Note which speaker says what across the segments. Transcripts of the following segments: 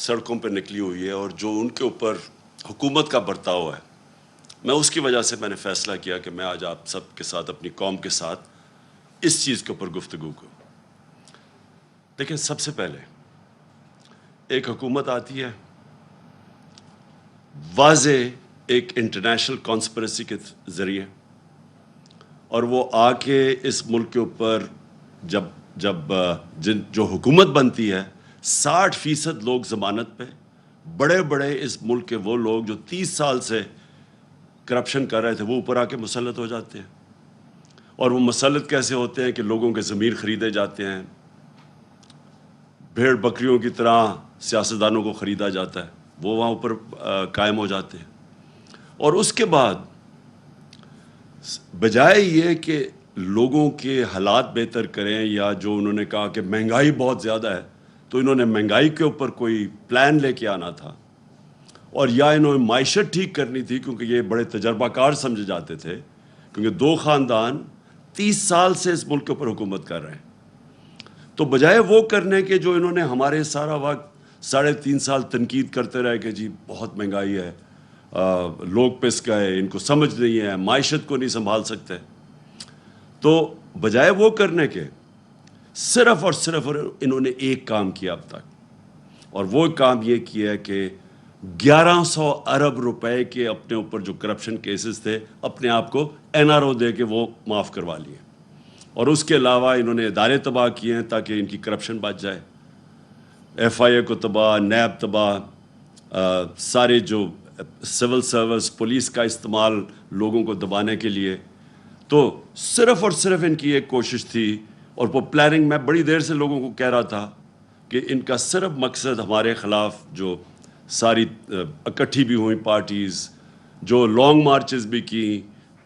Speaker 1: سڑکوں پہ نکلی ہوئی ہے اور جو ان کے اوپر حکومت کا برتاؤ ہے، میں اس کی وجہ سے میں نے فیصلہ کیا کہ میں آج آپ سب کے ساتھ، اپنی قوم کے ساتھ اس چیز کے اوپر گفتگو کروں۔ دیکھیں، سب سے پہلے ایک حکومت آتی ہے واضح ایک انٹرنیشنل کانسپریسی کے ذریعے، اور وہ آ کے اس ملک کے اوپر جب جو حکومت بنتی ہے، 60% لوگ ضمانت پہ، بڑے بڑے اس ملک کے وہ لوگ جو 30 سال سے کرپشن کر رہے تھے، وہ اوپر آ کے مسلط ہو جاتے ہیں۔ اور وہ مسلط کیسے ہوتے ہیں کہ لوگوں کے ضمیر خریدے جاتے ہیں، بھیڑ بکریوں کی طرح سیاستدانوں کو خریدا جاتا ہے، وہ وہاں اوپر قائم ہو جاتے ہیں۔ اور اس کے بعد بجائے یہ کہ لوگوں کے حالات بہتر کریں، یا جو انہوں نے کہا کہ مہنگائی بہت زیادہ ہے، تو انہوں نے مہنگائی کے اوپر کوئی پلان لے کے آنا تھا، اور یا انہوں نے معیشت ٹھیک کرنی تھی، کیونکہ یہ بڑے تجربہ کار سمجھے جاتے تھے، کیونکہ 2 خاندان 30 سال سے اس ملک کے اوپر حکومت کر رہے ہیں۔ تو بجائے وہ کرنے کے جو انہوں نے ہمارے سارا وقت 3.5 سال تنقید کرتے رہے کہ جی بہت مہنگائی ہے، لوگ پس گئے، ان کو سمجھ نہیں ہے، معیشت کو نہیں سنبھال سکتے، تو بجائے وہ کرنے کے صرف اور صرف انہوں نے ایک کام کیا اب تک، اور وہ کام یہ کیا ہے کہ 1100 ارب روپے کے اپنے اوپر جو کرپشن کیسز تھے، اپنے آپ کو NRO دے کے وہ معاف کروا لیے، اور اس کے علاوہ انہوں نے ادارے تباہ کیے ہیں تاکہ ان کی کرپشن بچ جائے، FIA کو تباہ، نیب تباہ، سارے جو سول سروس، پولیس کا استعمال لوگوں کو دبانے کے لیے۔ تو صرف اور صرف ان کی ایک کوشش تھی، اور وہ پلاننگ میں بڑی دیر سے لوگوں کو کہہ رہا تھا کہ ان کا صرف مقصد ہمارے خلاف جو ساری اکٹھی بھی ہوئی پارٹیز، جو لانگ مارچز بھی کی،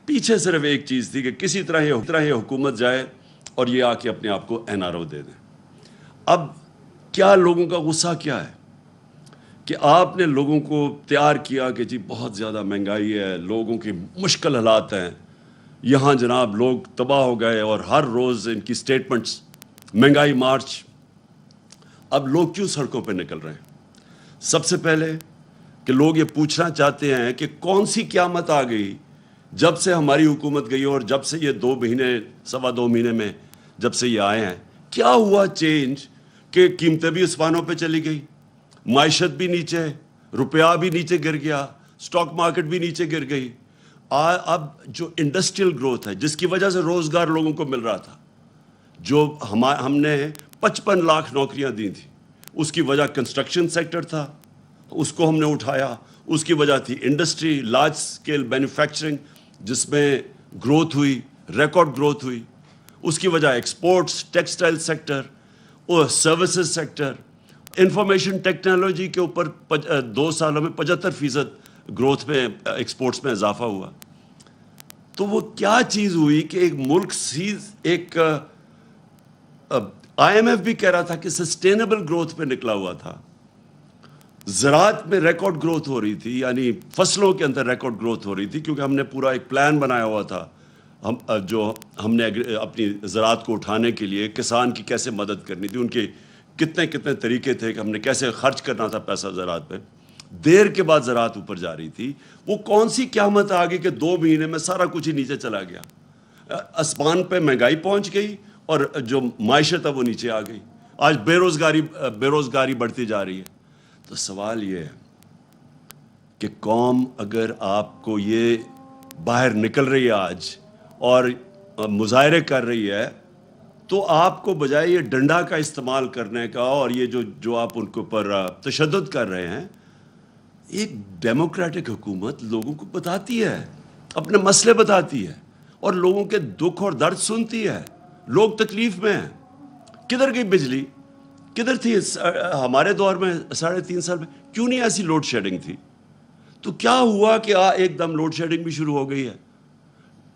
Speaker 1: پیچھے صرف ایک چیز تھی کہ کسی طرح یہ حکومت جائے اور یہ آ کے اپنے آپ کو NRO دے دیں۔ اب کیا لوگوں کا غصہ کیا ہے کہ آپ نے لوگوں کو تیار کیا کہ جی بہت زیادہ مہنگائی ہے، لوگوں کی مشکل حالات ہیں، یہاں جناب لوگ تباہ ہو گئے، اور ہر روز ان کی سٹیٹمنٹس، مہنگائی مارچ۔ اب لوگ کیوں سڑکوں پہ نکل رہے ہیں؟ سب سے پہلے کہ لوگ یہ پوچھنا چاہتے ہیں کہ کون سی قیامت آ گئی جب سے ہماری حکومت گئی، اور جب سے یہ 2 مہینے، 2.25 مہینے میں جب سے یہ آئے ہیں، کیا ہوا چینج کہ قیمتیں بھی اسمانوں پہ چلی گئی، معیشت بھی نیچے، روپیہ بھی نیچے گر گیا، سٹاک مارکیٹ بھی نیچے گر گئی۔ اب جو انڈسٹریل گروتھ ہے، جس کی وجہ سے روزگار لوگوں کو مل رہا تھا، جو ہم نے 55 لاکھ نوکریاں دی تھیں، اس کی وجہ کنسٹرکشن سیکٹر تھا، اس کو ہم نے اٹھایا۔ اس کی وجہ تھی انڈسٹری، لارج سکیل مینوفیکچرنگ، جس میں گروتھ ہوئی، ریکارڈ گروتھ ہوئی۔ اس کی وجہ ایکسپورٹس، ٹیکسٹائل سیکٹر اور سروسز سیکٹر، انفارمیشن ٹیکنالوجی کے اوپر 2 سالوں میں 75% گروتھ میں، ایکسپورٹس میں اضافہ ہوا۔ تو وہ کیا چیز ہوئی کہ ایک ملک ایک IMF بھی کہہ رہا تھا کہ سسٹینیبل گروتھ پہ نکلا ہوا تھا، زراعت میں ریکارڈ گروتھ ہو رہی تھی، یعنی فصلوں کے اندر ریکارڈ گروتھ ہو رہی تھی، کیونکہ ہم نے پورا ایک پلان بنایا ہوا تھا، ہم نے اپنی زراعت کو اٹھانے کے لیے کسان کی کیسے مدد کرنی تھی، ان کے کتنے طریقے تھے کہ ہم نے کیسے خرچ کرنا تھا پیسہ زراعت پہ۔ دیر کے بعد زراعت اوپر جا رہی تھی، وہ کون سی قیامت آ گئی کہ 2 مہینے میں سارا کچھ ہی نیچے چلا گیا، آسمان پہ مہنگائی پہنچ گئی، اور جو معیشت ہے وہ نیچے آ گئی۔ آج بے روزگاری بڑھتی جا رہی ہے۔ تو سوال یہ ہے کہ قوم اگر آپ کو یہ باہر نکل رہی ہے آج اور مظاہرے کر رہی ہے، تو آپ کو بجائے یہ ڈنڈا کا استعمال کرنے کا، اور یہ جو آپ ان کے اوپر تشدد کر رہے ہیں، ایک ڈیموکریٹک حکومت لوگوں کو بتاتی ہے، اپنے مسئلے بتاتی ہے، اور لوگوں کے دکھ اور درد سنتی ہے۔ لوگ تکلیف میں ہیں۔ کدھر گئی بجلی؟ کدھر تھی ہمارے دور میں 3.5 سال میں؟ کیوں نہیں ایسی لوڈ شیڈنگ تھی؟ تو کیا ہوا کہ ایک دم لوڈ شیڈنگ بھی شروع ہو گئی ہے،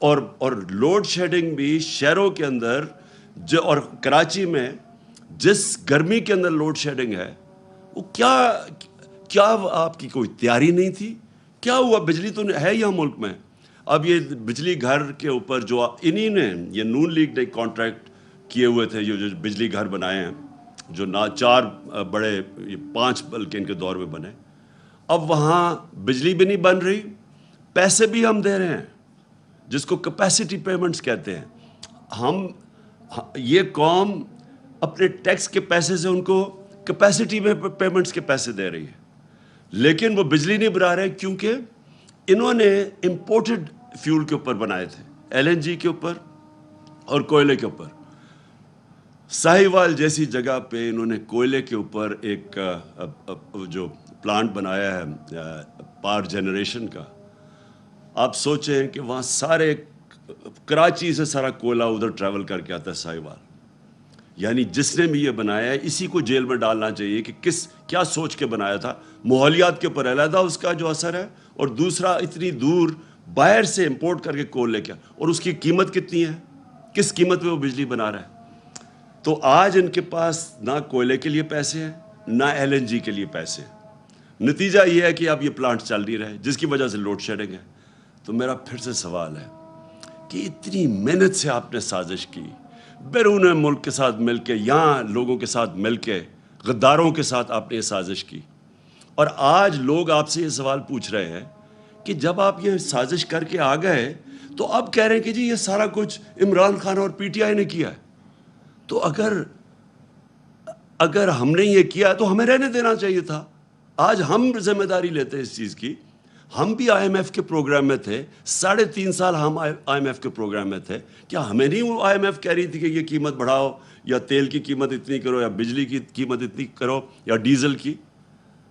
Speaker 1: اور لوڈ شیڈنگ بھی شہروں کے اندر اور کراچی میں جس گرمی کے اندر لوڈ شیڈنگ ہے، وہ کیا آپ کی کوئی تیاری نہیں تھی؟ کیا ہوا؟ بجلی تو ہے یہاں ملک میں۔ اب یہ بجلی گھر کے اوپر جو انہی نے، یہ نون لیگ نے کانٹریکٹ کیے ہوئے تھے، جو بجلی گھر بنائے ہیں، جو چار بڑے 5 بلکہ ان کے دور میں بنے. اب وہاں بجلی بھی نہیں بن رہی, پیسے بھی ہم دے رہے ہیں جس کو کیپیسٹی پیمنٹس کہتے ہیں. ہم یہ قوم اپنے ٹیکس کے پیسے سے ان کو کیپیسٹی میں پیمنٹس کے پیسے دے رہی ہے, لیکن وہ بجلی نہیں بنا رہے کیونکہ انہوں نے امپورٹڈ فیول کے اوپر بنائے تھے, LNG کے اوپر اور کوئلے کے اوپر. ساہیوال جیسی جگہ پہ انہوں نے کوئلے کے اوپر ایک جو پلانٹ بنایا ہے پاور جنریشن کا. آپ سوچیں کہ وہاں سارے کراچی سے سارا کوئلہ ادھر ٹریول کر کے آتا ہے ساہیوال. یعنی جس نے بھی یہ بنایا ہے اسی کو جیل میں ڈالنا چاہیے کہ کیا سوچ کے بنایا تھا. ماحولیات کے اوپر علیحدہ اس کا جو اثر ہے, اور دوسرا اتنی دور باہر سے امپورٹ کر کے کول لے کے, اور اس کی قیمت کتنی ہے, کس قیمت پہ وہ بجلی بنا رہا ہے. تو آج ان کے پاس نہ کوئلے کے لیے پیسے ہیں نہ LNG کے لیے پیسے ہیں. نتیجہ یہ ہے کہ اب یہ پلانٹ چل نہیں رہے جس کی وجہ سے لوڈ شیڈنگ ہے. تو میرا پھر سے سوال ہے کہ اتنی محنت سے آپ نے سازش کی, بیرون ملک کے ساتھ مل کے, یہاں لوگوں کے ساتھ مل کے, غداروں کے ساتھ آپ نے یہ سازش کی, اور آج لوگ آپ سے یہ سوال پوچھ رہے ہیں کہ جب آپ یہ سازش کر کے آ گئے تو اب کہہ رہے ہیں کہ جی یہ سارا کچھ عمران خان اور PTI نے کیا ہے. تو اگر ہم نے یہ کیا تو ہمیں رہنے دینا چاہیے تھا. آج ہم ذمہ داری لیتے ہیں اس چیز کی. ہم بھی IMF کے پروگرام میں تھے, 3.5 سال ہم IMF کے پروگرام میں تھے. کیا ہمیں نہیں وہ IMF کہہ رہی تھی کہ یہ قیمت بڑھاؤ, یا تیل کی قیمت اتنی کرو, یا بجلی کی قیمت اتنی کرو, یا ڈیزل کی؟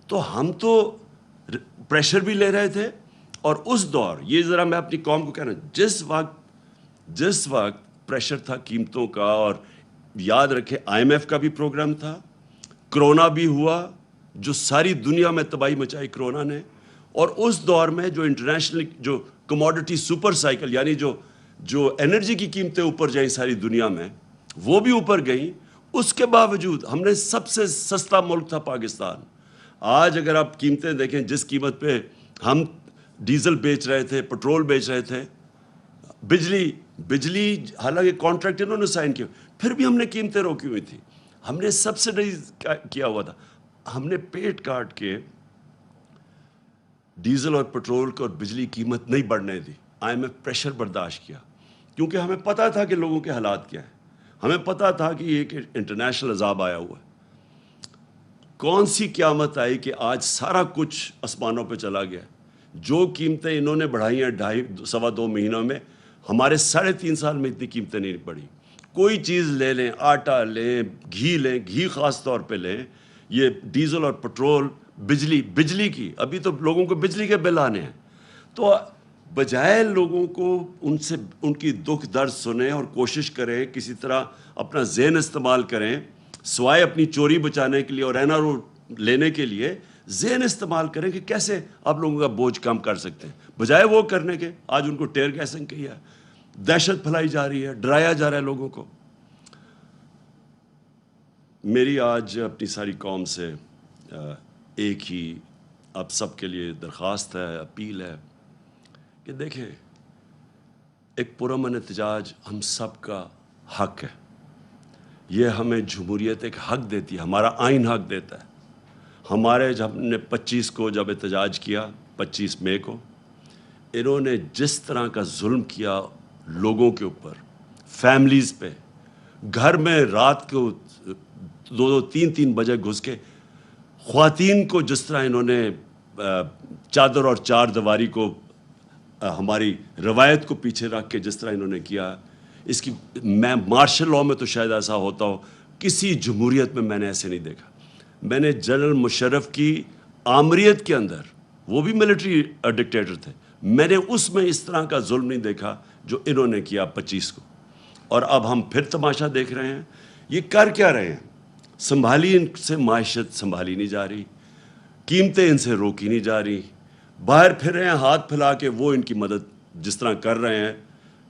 Speaker 1: تو ہم تو پریشر بھی لے رہے تھے. اور اس دور, یہ ذرا میں اپنی قوم کو کہنا, جس وقت پریشر تھا قیمتوں کا, اور یاد رکھے IMF کا بھی پروگرام تھا, کرونا بھی ہوا جو ساری دنیا میں تباہی مچائی کرونا نے, اور اس دور میں جو انٹرنیشنل جو کموڈٹی سپر سائیکل, یعنی جو انرجی کی قیمتیں اوپر جائیں ساری دنیا میں, وہ بھی اوپر گئیں. اس کے باوجود ہم نے سب سے سستا ملک تھا پاکستان. آج اگر آپ قیمتیں دیکھیں, جس قیمت پہ ہم ڈیزل بیچ رہے تھے, پٹرول بیچ رہے تھے, بجلی حالانکہ کانٹریکٹ انہوں نے سائن کیا, پھر بھی ہم نے قیمتیں روکی ہوئی تھی. ہم نے سبسڈائز کیا ہوا تھا. ہم نے پیٹ کاٹ کے ڈیزل اور پٹرول کو اور بجلی قیمت نہیں بڑھنے دی. IMF پریشر برداشت کیا کیونکہ ہمیں پتہ تھا کہ لوگوں کے حالات کیا ہیں. ہمیں پتہ تھا کہ یہ ایک انٹرنیشنل عذاب آیا ہوا ہے. کون سی قیامت آئی کہ آج سارا کچھ آسمانوں پہ چلا گیا. جو قیمتیں انہوں نے بڑھائی ہیں 2.5 مہینوں میں, ہمارے 3.5 سال میں اتنی قیمتیں نہیں بڑھی. کوئی چیز لے لیں, آٹا لیں, گھی لیں, گھی خاص طور پہ لیں, یہ ڈیزل اور پٹرول, بجلی کی, ابھی تو لوگوں کو بجلی کے بل آنے ہیں. تو بجائے لوگوں کو ان کی دکھ درد سنیں اور کوشش کریں کسی طرح اپنا ذہن استعمال کریں, سوائے اپنی چوری بچانے کے لیے اور NRO لینے کے لیے, ذہن استعمال کریں کہ کیسے آپ لوگوں کا بوجھ کم کر سکتے ہیں. بجائے وہ کرنے کے آج ان کو ٹیئر گیسنگ کی ہے, دہشت پھیلائی جا رہی ہے, ڈرایا جا رہا ہے لوگوں کو. میری آج اپنی ساری قوم سے ایک ہی آپ سب کے لیے درخواست ہے, اپیل ہے کہ دیکھیں, ایک پرامن احتجاج ہم سب کا حق ہے. یہ ہمیں جمہوریت ایک حق دیتی ہے, ہمارا آئین حق دیتا ہے. ہمارے جب ہم نے 25 کو جب احتجاج کیا, 25 مئی کو, انہوں نے جس طرح کا ظلم کیا لوگوں کے اوپر, فیملیز پہ, گھر میں رات کو 2-3 بجے گھس کے خواتین کو جس طرح انہوں نے چادر اور 4 دیواری کو, ہماری روایت کو پیچھے رکھ کے جس طرح انہوں نے کیا, اس کی میں مارشل لاء میں تو شاید ایسا ہوتا ہو, کسی جمہوریت میں نے ایسے نہیں دیکھا. میں نے جنرل مشرف کی آمریت کے اندر, وہ بھی ملٹری ڈکٹیٹر تھے, میں نے اس میں اس طرح کا ظلم نہیں دیکھا جو انہوں نے کیا 25 کو. اور اب ہم پھر تماشا دیکھ رہے ہیں. یہ کر کیا رہے ہیں؟ سنبھالی ان سے معیشت سنبھالی نہیں جا رہی, قیمتیں ان سے روکی نہیں جا رہی, باہر پھر رہے ہیں ہاتھ پھیلا کے. وہ ان کی مدد جس طرح کر رہے ہیں,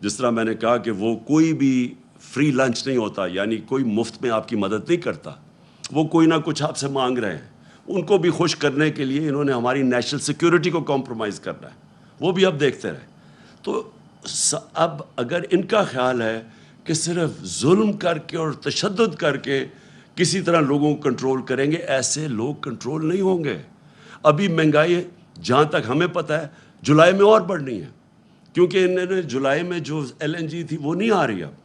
Speaker 1: جس طرح میں نے کہا کہ وہ کوئی بھی فری لنچ نہیں ہوتا, یعنی کوئی مفت میں آپ کی مدد نہیں کرتا, وہ کوئی نہ کچھ آپ سے مانگ رہے ہیں. ان کو بھی خوش کرنے کے لیے انہوں نے ہماری نیشنل سیکیورٹی کو کمپرومائز کرنا ہے, وہ بھی اب دیکھتے رہے. تو اب اگر ان کا خیال ہے کہ صرف ظلم کر کے اور تشدد کر کے کسی طرح لوگوں کو کنٹرول کریں گے. ایسے لوگ کنٹرول نہیں ہوں گے. ابھی مہنگائی جہاں تک ہمیں پتہ ہے جولائی میں اور بڑھنی ہے, کیونکہ انہوں نے جولائی میں جو LNG تھی وہ نہیں آ رہی. اب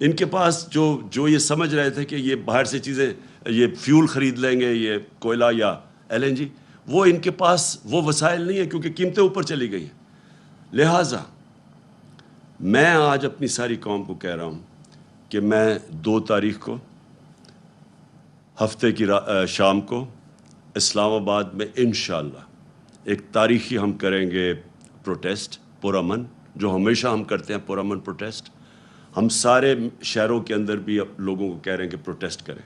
Speaker 1: ان کے پاس جو یہ سمجھ رہے تھے کہ یہ باہر سے چیزیں, یہ فیول خرید لیں گے, یہ کوئلہ یا LNG, وہ ان کے پاس وہ وسائل نہیں ہے, کیونکہ قیمتیں اوپر چلی گئی ہیں. لہٰذا میں آج اپنی ساری قوم کو کہہ رہا ہوں کہ میں 2 تاریخ کو ہفتے کی شام کو اسلام آباد میں انشاءاللہ ایک تاریخی ہم کریں گے پروٹیسٹ پرامن, جو ہمیشہ ہم کرتے ہیں پرامن پروٹیسٹ. ہم سارے شہروں کے اندر بھی لوگوں کو کہہ رہے ہیں کہ پروٹیسٹ کریں.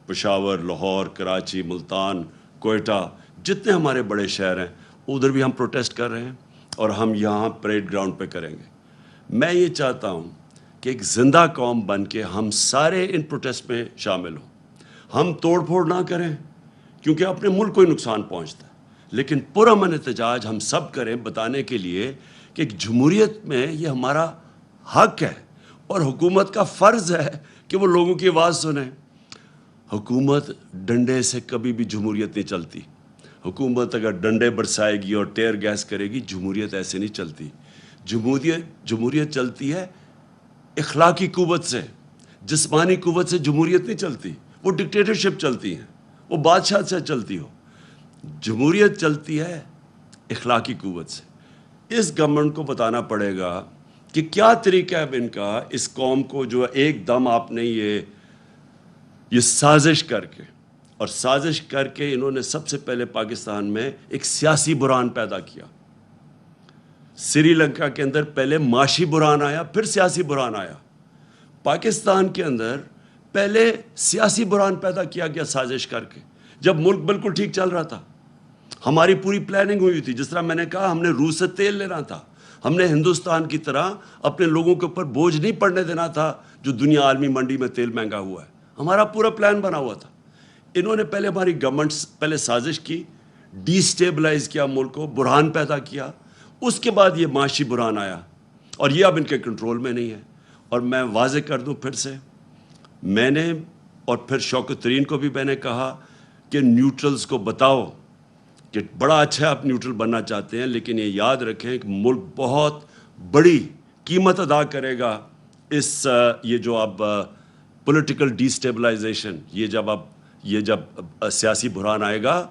Speaker 1: پشاور, لاہور, کراچی, ملتان, کوئٹہ, جتنے ہمارے بڑے شہر ہیں ادھر بھی ہم پروٹیسٹ کر رہے ہیں, اور ہم یہاں پریڈ گراؤنڈ پہ کریں گے. میں یہ چاہتا ہوں کہ ایک زندہ قوم بن کے ہم سارے ان پروٹیسٹ میں شامل ہوں. ہم توڑ پھوڑ نہ کریں کیونکہ اپنے ملک کو ہی نقصان پہنچتا ہے, لیکن پرامن احتجاج ہم سب کریں بتانے کے لیے کہ ایک جمہوریت میں یہ ہمارا حق ہے, اور حکومت کا فرض ہے کہ وہ لوگوں کی آواز سنیں. حکومت ڈنڈے سے کبھی بھی جمہوریت نہیں چلتی. حکومت اگر ڈنڈے برسائے گی اور ٹیئر گیس کرے گی, جمہوریت ایسے نہیں چلتی. جمہوریت چلتی ہے اخلاقی قوت سے, جسمانی قوت سے جمہوریت نہیں چلتی. وہ ڈکٹیٹرشپ چلتی ہیں, وہ بادشاہ سے چلتی ہو. جمہوریت چلتی ہے اخلاقی قوت سے. اس گورنمنٹ کو بتانا پڑے گا کہ کیا طریقہ ہے ان کا اس قوم کو, جو ایک دم آپ نے یہ سازش کر کے انہوں نے سب سے پہلے پاکستان میں ایک سیاسی بحران پیدا کیا. سری لنکا کے اندر پہلے معاشی بحران آیا, پھر سیاسی بحران آیا. پاکستان کے اندر پہلے سیاسی بحران پیدا کیا گیا سازش کر کے, جب ملک بالکل ٹھیک چل رہا تھا. ہماری پوری پلاننگ ہوئی تھی, جس طرح میں نے کہا ہم نے روس سے تیل لینا تھا, ہم نے ہندوستان کی طرح اپنے لوگوں کے اوپر بوجھ نہیں پڑنے دینا تھا جو دنیا عالمی منڈی میں تیل مہنگا ہوا ہے. ہمارا پورا پلان بنا ہوا تھا. انہوں نے پہلے ہماری گورنمنٹ پہلے سازش کی, ڈی سٹیبلائز کیا ملک کو, بحران پیدا کیا. اس کے بعد یہ معاشی بحران آیا, اور یہ اب ان کے کنٹرول میں نہیں ہے. اور میں واضح کر دوں پھر سے, میں نے اور پھر شوکت ترین کو بھی میں نے کہا کہ نیوٹرلز کو بتاؤ کہ بڑا اچھا آپ نیوٹرل بننا چاہتے ہیں, لیکن یہ یاد رکھیں کہ ملک بہت بڑی قیمت ادا کرے گا اس یہ جو اب پولیٹیکل ڈی سٹیبلائزیشن, یہ جب سیاسی بحران آئے گا,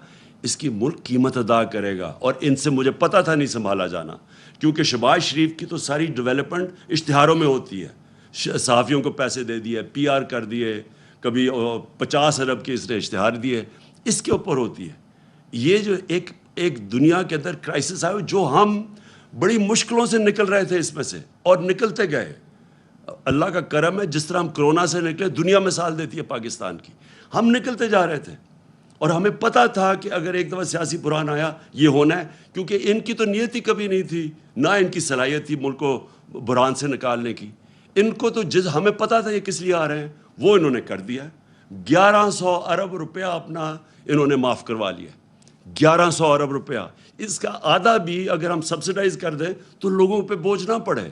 Speaker 1: اس کی ملک قیمت ادا کرے گا. اور ان سے مجھے پتہ تھا نہیں سنبھالا جانا, کیونکہ شہباز شریف کی تو ساری ڈیولپمنٹ اشتہاروں میں ہوتی ہے. صحافیوں کو پیسے دے دیے, PR کر دیے, کبھی 50 ارب کے اس نے اشتہار دیے, اس کے اوپر ہوتی ہے. یہ جو ایک دنیا کے اندر کرائسس آئے, جو ہم بڑی مشکلوں سے نکل رہے تھے اس میں سے, اور نکلتے گئے. اللہ کا کرم ہے, جس طرح ہم کرونا سے نکلے, دنیا مثال دیتی ہے پاکستان کی. ہم نکلتے جا رہے تھے, اور ہمیں پتہ تھا کہ اگر ایک دفعہ سیاسی بحران آیا یہ ہونا ہے, کیونکہ ان کی تو نیت ہی کبھی نہیں تھی, نہ ان کی صلاحیت تھی ملک کو بحران سے نکالنے کی. ان کو تو ہمیں پتہ تھا یہ کس لیے آ رہے ہیں, وہ انہوں نے کر دیا. 1100 ارب روپیہ اپنا انہوں نے معاف کروا لیا. 1100 ارب روپیہ, اس کا آدھا بھی اگر ہم سبسڈائز کر دیں تو لوگوں پہ بوجھ نہ پڑے.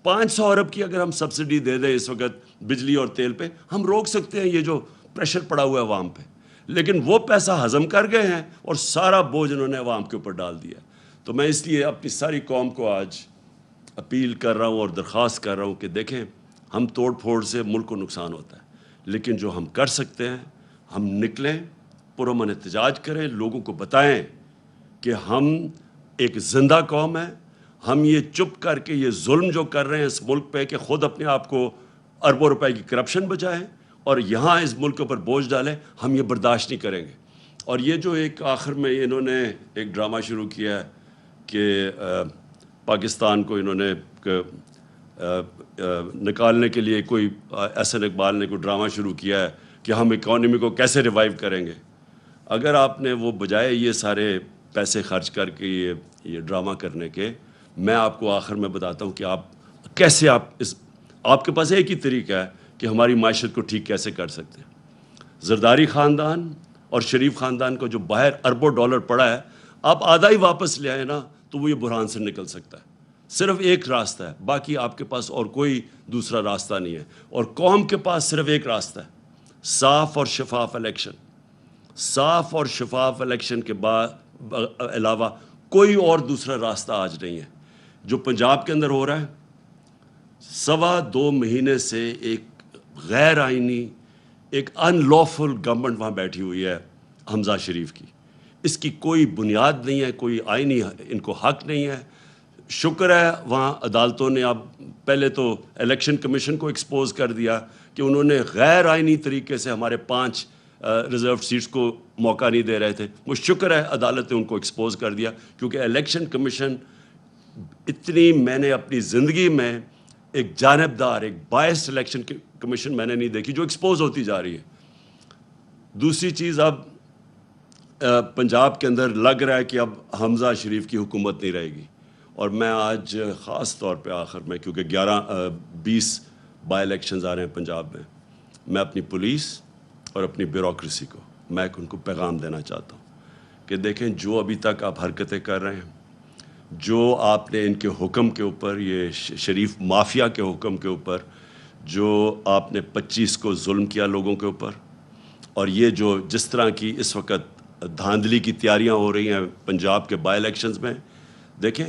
Speaker 1: 500 ارب کی اگر ہم سبسڈی دے دیں اس وقت بجلی اور تیل پہ, ہم روک سکتے ہیں یہ جو پریشر پڑا ہوا ہے عوام پہ. لیکن وہ پیسہ ہضم کر گئے ہیں اور سارا بوجھ انہوں نے عوام کے اوپر ڈال دیا. تو میں اس لیے اپنی ساری قوم کو آج اپیل کر رہا ہوں اور درخواست کر رہا ہوں کہ دیکھیں, ہم توڑ پھوڑ سے ملک کو نقصان ہوتا ہے, لیکن جو ہم کر سکتے ہیں ہم نکلیں, پرامن احتجاج کریں, لوگوں کو بتائیں کہ ہم ایک زندہ قوم ہے. ہم یہ چپ کر کے یہ ظلم جو کر رہے ہیں اس ملک پہ کہ خود اپنے آپ کو اربوں روپے کی کرپشن بچائیں اور یہاں اس ملک کے اوپر بوجھ ڈالیں, ہم یہ برداشت نہیں کریں گے. اور یہ جو ایک آخر میں انہوں نے ایک ڈرامہ شروع کیا ہے کہ پاکستان کو انہوں نے نکالنے کے لیے, کوئی احسن اقبال نے کوئی ڈرامہ شروع کیا ہے کہ ہم اکانومی کو کیسے ریوائیو کریں گے. اگر آپ نے وہ بجائے یہ سارے پیسے خرچ کر کے یہ ڈرامہ کرنے کے, میں آپ کو آخر میں بتاتا ہوں کہ آپ کیسے آپ کے پاس ایک ہی طریقہ ہے کہ ہماری معیشت کو ٹھیک کیسے کر سکتے ہیں. زرداری خاندان اور شریف خاندان کو جو باہر اربوں ڈالر پڑا ہے, آپ آدھا ہی واپس لے آئے نا, تو وہ یہ بحران سے نکل سکتا ہے. صرف ایک راستہ ہے, باقی آپ کے پاس اور کوئی دوسرا راستہ نہیں ہے. اور قوم کے پاس صرف ایک راستہ ہے, صاف اور شفاف الیکشن. صاف اور شفاف الیکشن کے بعد علاوہ کوئی اور دوسرا راستہ آج نہیں ہے. جو پنجاب کے اندر ہو رہا ہے, 2.25 مہینے سے ایک غیر آئینی, ایک ان لافل گورنمنٹ وہاں بیٹھی ہوئی ہے حمزہ شریف کی. اس کی کوئی بنیاد نہیں ہے, کوئی آئینی ان کو حق نہیں ہے. شکر ہے وہاں عدالتوں نے اب پہلے تو الیکشن کمیشن کو ایکسپوز کر دیا کہ انہوں نے غیر آئینی طریقے سے ہمارے 5 ریزرو سیٹس کو موقع نہیں دے رہے تھے. وہ شکر ہے عدالت نے ان کو ایکسپوز کر دیا, کیونکہ الیکشن کمیشن اتنی, میں نے اپنی زندگی میں ایک جانبدار, ایک بائسڈ الیکشن کمیشن میں نے نہیں دیکھی جو ایکسپوز ہوتی جا رہی ہے. دوسری چیز, اب پنجاب کے اندر لگ رہا ہے کہ اب حمزہ شریف کی حکومت نہیں رہے گی. اور میں آج خاص طور پہ آخر میں, کیونکہ 20 بائی الیکشنز آ رہے ہیں پنجاب میں اپنی پولیس اور اپنی بیوروکریسی کو میں ان کو پیغام دینا چاہتا ہوں کہ دیکھیں, جو ابھی تک آپ حرکتیں کر رہے ہیں, جو آپ نے ان کے حکم کے اوپر, یہ شریف مافیا کے حکم کے اوپر جو آپ نے 25 کو ظلم کیا لوگوں کے اوپر, اور یہ جو جس طرح کی اس وقت دھاندلی کی تیاریاں ہو رہی ہیں پنجاب کے بائی الیکشنز میں, دیکھیں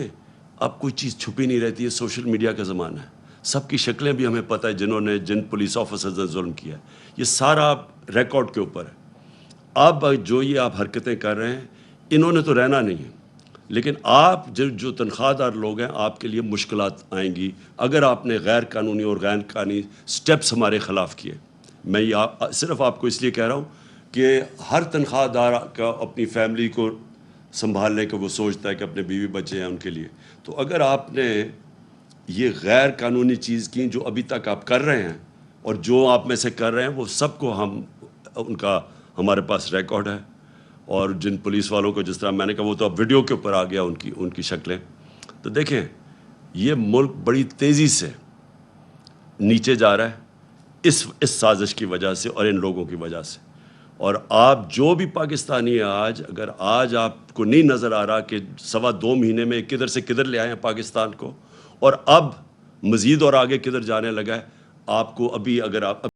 Speaker 1: اب کوئی چیز چھپی نہیں رہتی ہے. سوشل میڈیا کا زمانہ ہے, سب کی شکلیں بھی ہمیں پتہ ہے, جن پولیس آفیسرز نے ظلم کیا ہے, یہ سارا ریکارڈ کے اوپر ہے. اب جو یہ آپ حرکتیں کر رہے ہیں, انہوں نے تو رہنا نہیں ہے, لیکن آپ جو تنخواہ دار لوگ ہیں, آپ کے لیے مشکلات آئیں گی اگر آپ نے غیر قانونی اور غیر قانونی سٹیپس ہمارے خلاف کیے. میں یہ صرف آپ کو اس لیے کہہ رہا ہوں کہ ہر تنخواہ دار کا اپنی فیملی کو سنبھالنے کا وہ سوچتا ہے کہ اپنے بیوی بچے ہیں ان کے لیے. تو اگر آپ نے یہ غیر قانونی چیز کی جو ابھی تک آپ کر رہے ہیں, اور جو آپ میں سے کر رہے ہیں, وہ سب کو ان کا ہمارے پاس ریکارڈ ہے. اور جن پولیس والوں کو, جس طرح میں نے کہا, وہ تو اب ویڈیو کے اوپر آ گیا ان کی شکلیں. تو دیکھیں یہ ملک بڑی تیزی سے نیچے جا رہا ہے اس سازش کی وجہ سے اور ان لوگوں کی وجہ سے. اور آپ جو بھی پاکستانی ہیں آج, اگر آج آپ کو نہیں نظر آ رہا کہ 2.25 مہینے میں کدھر سے کدھر لے آئے ہیں پاکستان کو, اور اب مزید اور آگے کدھر جانے لگا ہے, آپ کو ابھی اگر آپ